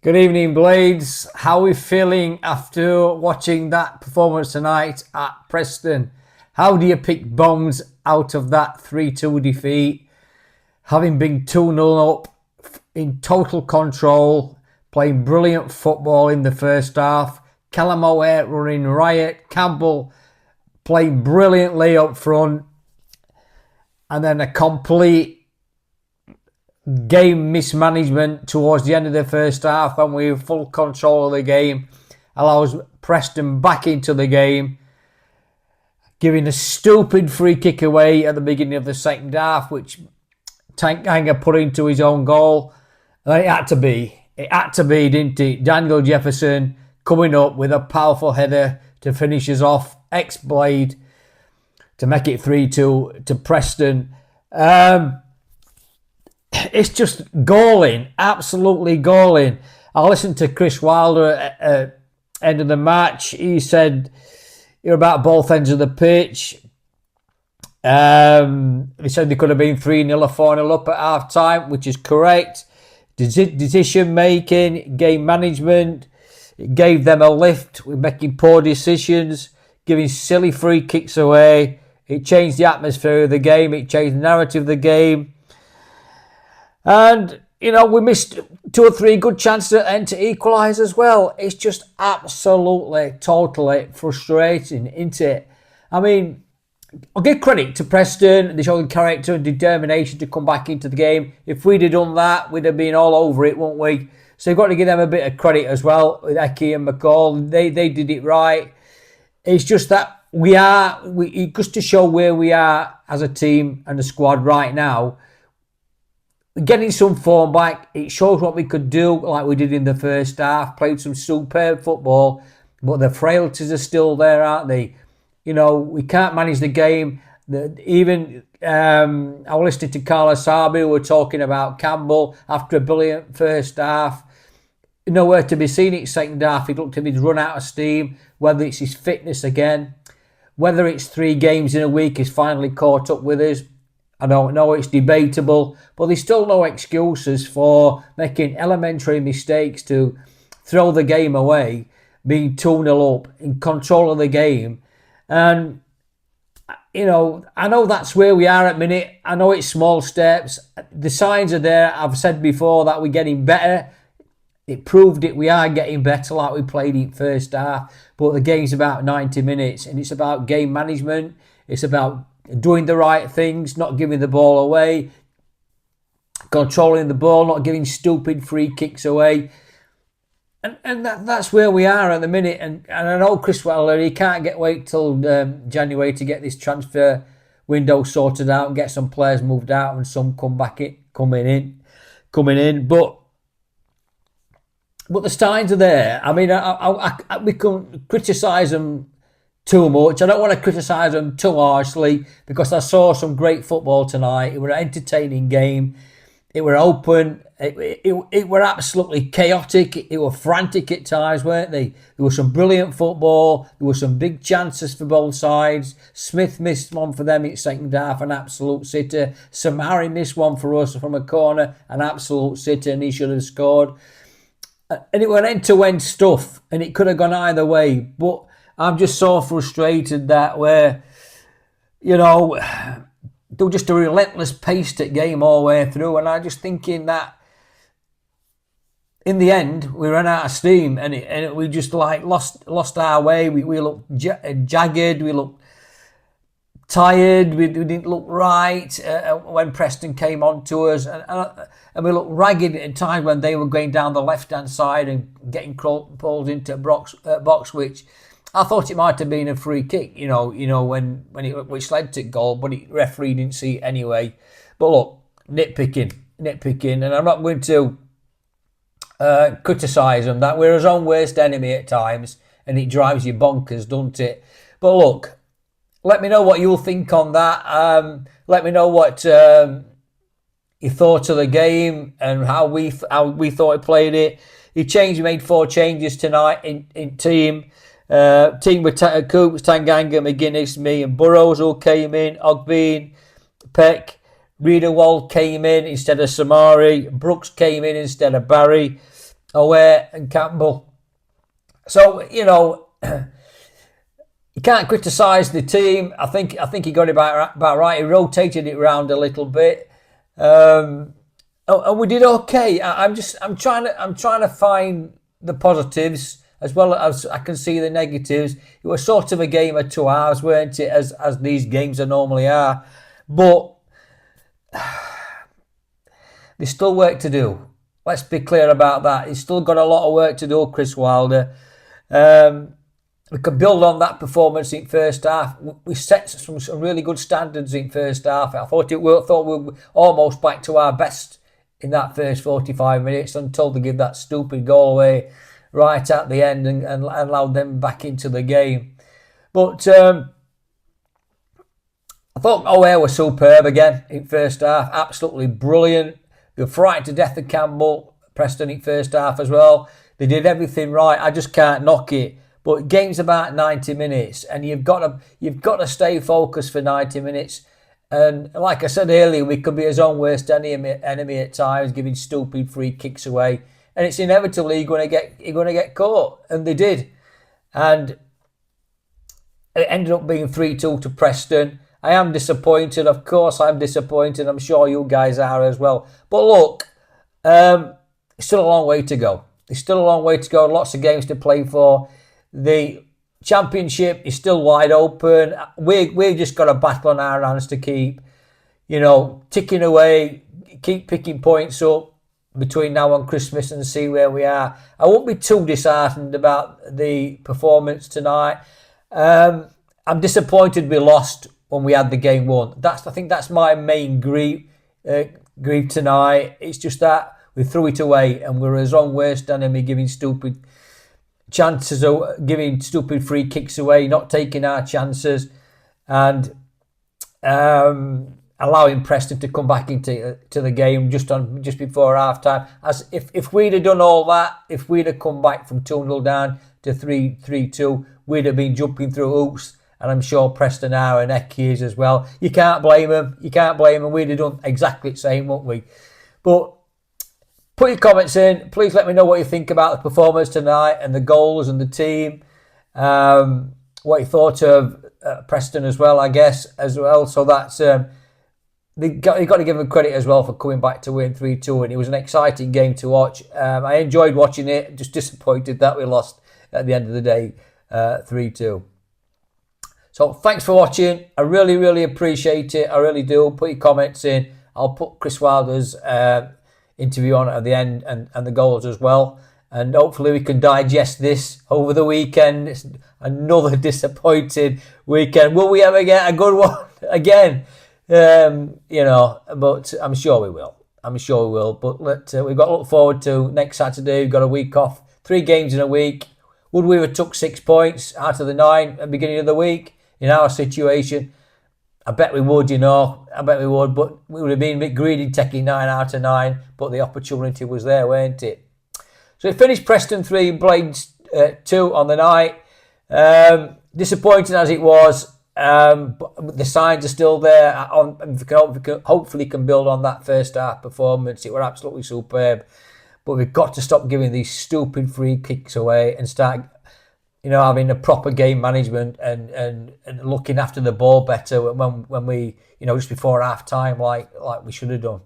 Good evening, Blades. How are we feeling after watching that performance tonight at Preston? How do you pick bones out of that 3-2 defeat? Having been 2-0 up, in total control, playing brilliant football in the first half. Callum O'Hare running riot. Campbell playing brilliantly up front. And then a complete game mismanagement towards the end of the first half when we have full control of the game, allows Preston back into the game, giving a stupid free kick away at the beginning of the second half, which Tanganga put into his own goal. And it had to be, didn't it? Daniel Jefferson coming up with a powerful header to finish us off, ex-Blade, to make it 3-2 to Preston. It's just galling, absolutely galling. I listened to Chris Wilder at end of the match. He said you're about both ends of the pitch. He said they could have been 3-0 or 4-0 up at half time, which is correct. Decision making, game management, it gave them a lift. We're making poor decisions, giving silly free kicks away. It changed the atmosphere of the game. It changed the narrative of the game. And, we missed 2 or 3 good chances at the end to equalise as well. It's just absolutely, totally frustrating, isn't it? I mean, I'll give credit to Preston. They showed character and determination to come back into the game. If we'd have done that, we'd have been all over it, wouldn't we? So you've got to give them a bit of credit as well with Eki and McCall. They did it right. It's just that just to show where we are as a team and a squad right now, getting some form back. It shows what we could do, like we did in the first half. Played some superb football, but the frailties are still there, aren't they? We can't manage the game. I was listening to Carlos Sabi, who were talking about Campbell after a brilliant first half. Nowhere to be seen in second half. He looked at him, he'd run out of steam. Whether it's his fitness again, whether it's 3 games in a week, he's finally caught up with us. I don't know, it's debatable, but there's still no excuses for making elementary mistakes to throw the game away, being 2-0 up, in control of the game. And, I know that's where we are at the minute. I know it's small steps. The signs are there. I've said before that we're getting better. It proved it. We are getting better like we played in first half. But the game's about 90 minutes and it's about game management. It's about doing the right things, not giving the ball away, controlling the ball, not giving stupid free kicks away. And that's where we are at the minute. And I know Chris Wilder, he can't wait till January to get this transfer window sorted out and get some players moved out and some coming in. But the signs are there. I mean, we can criticise them too much. I don't want to criticise them too harshly because I saw some great football tonight. It was an entertaining game. It were open. It were absolutely chaotic. It were frantic at times, weren't they? There was some brilliant football. There were some big chances for both sides. Smith missed one for them in second half, an absolute sitter. Samari missed one for us from a corner, an absolute sitter, and he should have scored. And it was end-to-end stuff, and it could have gone either way. But I'm just so frustrated that there was just a relentless pace to game all the way through, and I'm just thinking that in the end we ran out of steam, and we just lost our way. We looked jagged, we looked tired, we didn't look right when Preston came on to us, and we looked ragged at times when they were going down the left-hand side and getting pulled into box, which I thought it might have been a free kick, which led to goal, but the referee didn't see it anyway. But look, nitpicking, and I'm not going to criticise them. That we're his own worst enemy at times, and it drives you bonkers, doesn't it? But look, let me know what you'll think on that. Let me know what you thought of the game and how we thought he played it. He made 4 changes tonight in team. Team with Coops, Tanganga, McGuinness, me and Burrows all came in. Ogbean, Peck, Riedewald came in instead of Samari. Brooks came in instead of Barry. away and Campbell. So, you know, you can't criticise the team. I think he got it about right. He rotated it around a little bit, and we did okay. I'm trying to find the positives as well as I can see the negatives. It was sort of a game of 2 hours, weren't it? As these games normally are, but there's still work to do. Let's be clear about that. He's still got a lot of work to do, Chris Wilder. We could build on that performance in first half. We set some really good standards in first half. I thought we were almost back to our best in that first 45 minutes until they give that stupid goal away right at the end and allowed them back into the game. But I thought O'Hare was superb again in first half. Absolutely brilliant. They were frightened to death of Campbell, Preston in first half as well. They did everything right. I just can't knock it. But game's about 90 minutes, and you've got to stay focused for 90 minutes. And like I said earlier, we could be his own worst enemy at times, giving stupid free kicks away, and it's inevitable you're going to get caught, and they did. And it ended up being 3-2 to Preston. I am disappointed, of course. I'm disappointed. I'm sure you guys are as well. But look, it's still a long way to go. There's still a long way to go. Lots of games to play for. The Championship is still wide open. We've just got a battle on our hands to keep, ticking away, keep picking points up between now and Christmas and see where we are. I won't be too disheartened about the performance tonight. I'm disappointed we lost when we had the game won. I think that's my main grief tonight. It's just that we threw it away and we're his own worst enemy, giving stupid chances, giving stupid free kicks away, not taking our chances, and allowing Preston to come back into the game just before half time. As if we'd have done all that, if we'd have come back from 2-0 down to 3-2, we'd have been jumping through hoops, and I'm sure Preston are and Eki is as well. You can't blame them. We'd have done exactly the same, wouldn't we? But put your comments in. Please let me know what you think about the performance tonight and the goals and the team. What you thought of Preston as well, I guess, as well. So that's you got to give them credit as well for coming back to win 3-2, and it was an exciting game to watch. I enjoyed watching it. Just disappointed that we lost at the end of the day, 3-2. So thanks for watching. I really, really appreciate it. I really do. Put your comments in. I'll put Chris Wilder's interview on at the end and the goals as well. And hopefully we can digest this over the weekend. It's another disappointing weekend. Will we ever get a good one again? But I'm sure we will. But we've got to look forward to next Saturday. We've got a week off. 3 games in a week. Would we have took 6 points out of the 9 at the beginning of the week in our situation? I bet we would, but we would have been a bit greedy taking 9 out of 9, but the opportunity was there, weren't it? So we finished Preston 3, Blades 2 on the night. Disappointing as it was, but the signs are still there. Hopefully can build on that first half performance. It were absolutely superb. But we've got to stop giving these stupid free kicks away and start having a proper game management and looking after the ball better when we, just before half time, like we should have done.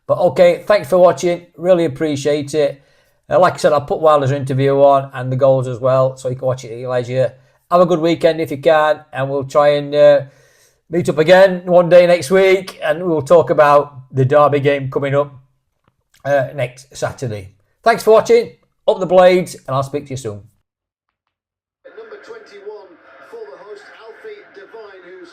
But okay, thanks for watching. Really appreciate it. Like I said, I'll put Wilder's interview on and the goals as well, so you can watch it at your leisure. Have a good weekend if you can, and we'll try and meet up again one day next week, and we'll talk about the Derby game coming up next Saturday. Thanks for watching. Up the Blades, and I'll speak to you soon. Number 21 for the host, Alfie Devine, who's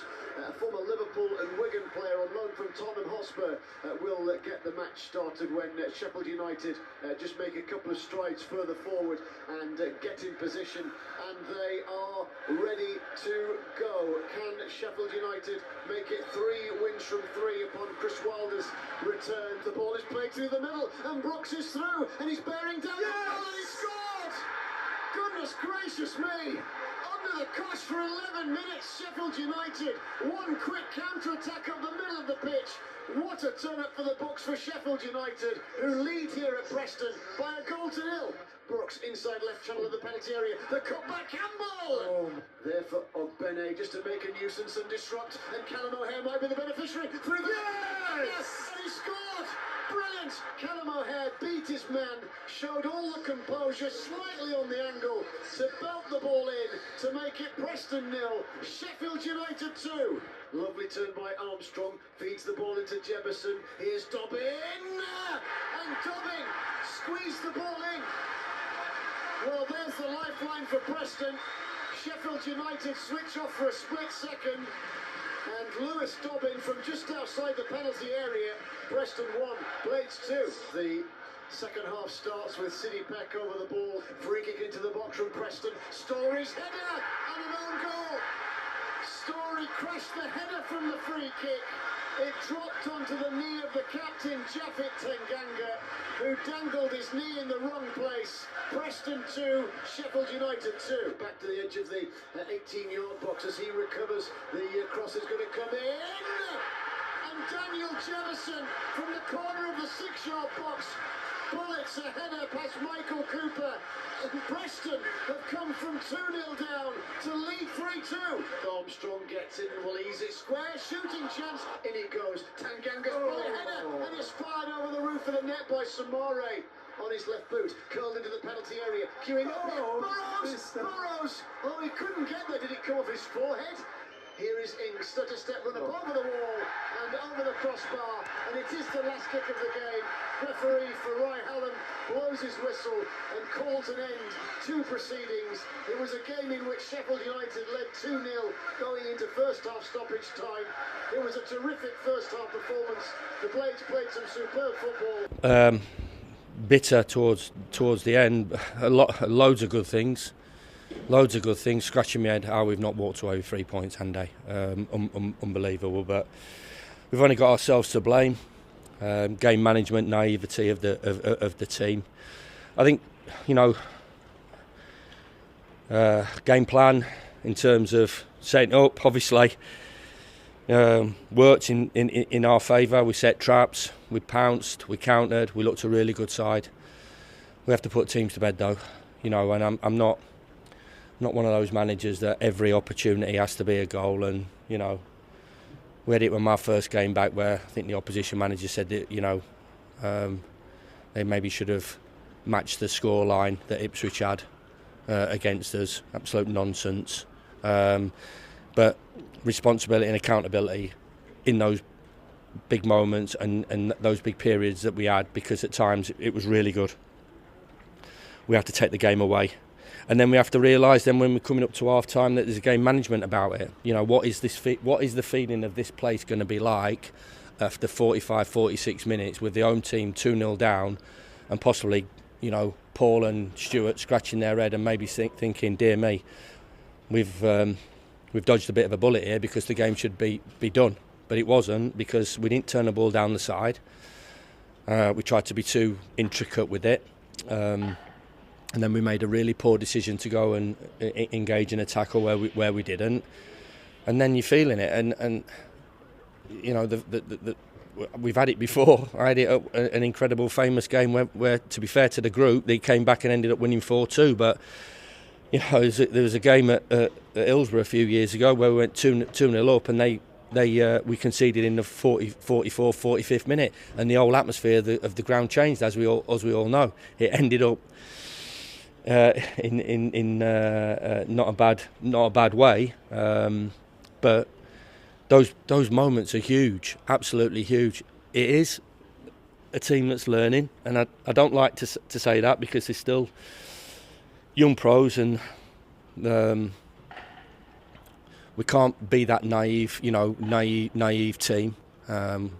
a former Liverpool and Wigan player on loan from Tottenham Hotspur, will get the match started when Sheffield United just make a couple of strides further forward and get in position, and they are ready to go. Can Sheffield United make it 3 wins from 3 upon Chris Wilder's return? The ball is played through the middle, and Brooks is through, and he's bearing down the ball, and he scored! Goodness gracious me! Under the cosh for 11 minutes, Sheffield United. One quick counter-attack up the middle of the pitch. What a turn-up for the books for Sheffield United, who lead here at Preston by a goal to nil. Brooks inside left channel of the penalty area. The cutback, Campbell! There for Ogbene just to make a nuisance and disrupt. And Callum O'Hare might be the beneficiary. Through the... Yes! And he scored! Brilliant! Callum O'Hare beat his man, showed all the composure, slightly on the angle, to belt the ball in, to make it Preston 0, Sheffield United 2. Lovely turn by Armstrong, feeds the ball into Jefferson. Here's Dobbin! And Dobbin squeezed the ball in. Well, there's the lifeline for Preston. Sheffield United switch off for a split second. And Lewis Dobbin from just outside the penalty area. Preston 1, Blades 2. The second half starts with Sidney Peck over the ball. Free kick into the box from Preston. Story's header and an own goal. Story crashed the header from the free kick. It dropped onto the knee of the captain, Japhet Tenganga, who dangled his knee in the wrong place. Preston 2, Sheffield United 2. Back to the edge of the 18-yard box as he recovers. The cross is going to come in. And Daniel Jefferson from the corner of the 6-yard box bullets a header past Michael Cooper. And Preston have come from 2-0 down to lead 3-2. Armstrong gets in and will ease it square. Shooting chance. In it goes. Tanganga's bullet header. And it's fired over the roof of the net by Samare. On his left boot, curled into the penalty area. Queuing up. Burrows! Oh, he couldn't get there. Did it come off his forehead? Here is Ings, stutter step run up over the wall and over the crossbar, and it is the last kick of the game. Referee Farai Hallam blows his whistle and calls an end to proceedings. It was a game in which Sheffield United led 2-0 going into first half stoppage time. It was a terrific first half performance. The Blades played some superb football. Bitter towards the end. Loads of good things. Scratching my head how we've not walked away with 3 points, Andy. Unbelievable, but we've only got ourselves to blame. Game management, naivety of the team. I think, game plan in terms of setting up, obviously, worked in our favour. We set traps, we pounced, we countered, we looked a really good side. We have to put teams to bed though, and I'm not one of those managers that every opportunity has to be a goal. And we had it when my first game back where I think the opposition manager said that they maybe should have matched the scoreline that Ipswich had against us. Absolute nonsense. But responsibility and accountability in those big moments and those big periods that we had, because at times it was really good. We have to take the game away. And then we have to realise then when we're coming up to half time that there's a game management about it. What is the feeling of this place going to be like after 45, 46 minutes with the home team 2-0 down and possibly, Paul and Stuart scratching their head and maybe thinking, dear me, we've dodged a bit of a bullet here because the game should be done. But it wasn't, because we didn't turn the ball down the side. We tried to be too intricate with it. And then we made a really poor decision to go and engage in a tackle where we didn't. And then you're feeling it. And we've had it before. I had it at an incredible, famous game where, to be fair to the group, they came back and ended up winning 4-2. But there was a game at Hillsborough a few years ago where we went 2-0 up, and we conceded in the 45th minute, and the whole atmosphere of the ground changed, as we all know. It ended up in not a bad way, but those moments are huge, absolutely huge. It is a team that's learning, and I don't like to say that because they're still young pros, and we can't be that naive team. And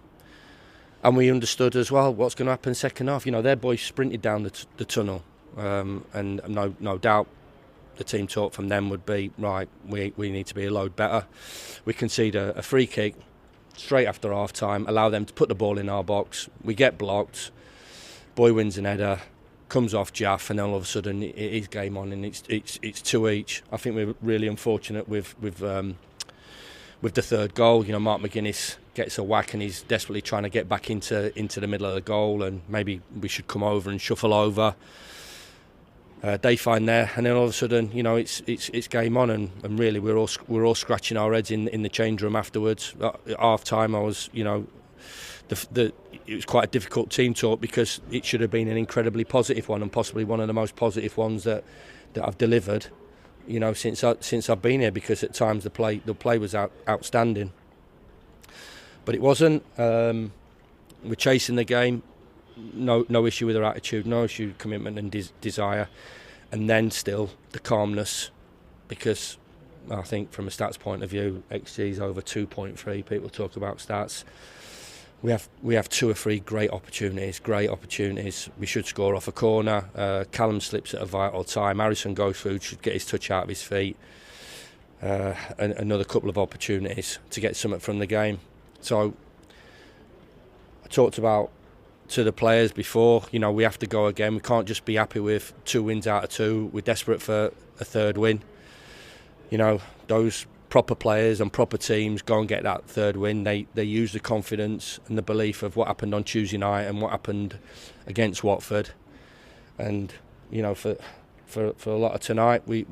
we understood as well what's going to happen second half. Their boys sprinted down the tunnel. And no doubt the team talk from them would be, right, we need to be a load better. We concede a free kick straight after half time, allow them to put the ball in our box. We get blocked. Boy wins an header, comes off Jaff, and then all of a sudden it is game on, and it's 2 each. I think we're really unfortunate with the third goal. Mark McGuinness gets a whack and he's desperately trying to get back into the middle of the goal, and maybe we should come over and shuffle over. They find there, and then all of a sudden, it's game on, and really we're all scratching our heads in the change room afterwards. At half time, I was, it was quite a difficult team talk, because it should have been an incredibly positive one, and possibly one of the most positive ones that I've delivered, since I've been here, because at times the play was outstanding, but it wasn't. We're chasing the game. No issue with their attitude, no issue with commitment and desire, and then still the calmness, because I think from a stats point of view, XG is over 2.3. People talk about stats. We have 2 or 3 great opportunities. We should score off a corner. Callum slips at a vital time. Harrison goes through, should get his touch out of his feet. And another couple of opportunities to get something from the game. So I talked about to the players before, we have to go again. We can't just be happy with 2 wins out of 2. We're desperate for a 3rd win. Those proper players and proper teams go and get that 3rd win. They use the confidence and the belief of what happened on Tuesday night and what happened against Watford. And for a lot of tonight, we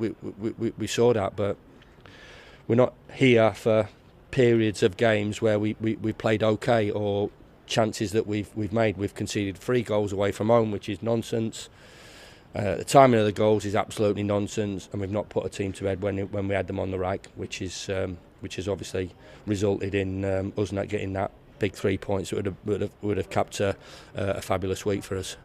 saw that, but we're not here for periods of games where we played okay, or chances that we've made. We've conceded 3 goals away from home, which is nonsense. The timing of the goals is absolutely nonsense, and we've not put a team to bed when we had them on the rack, which has obviously resulted in us not getting that big 3 points that would have capped a fabulous week for us.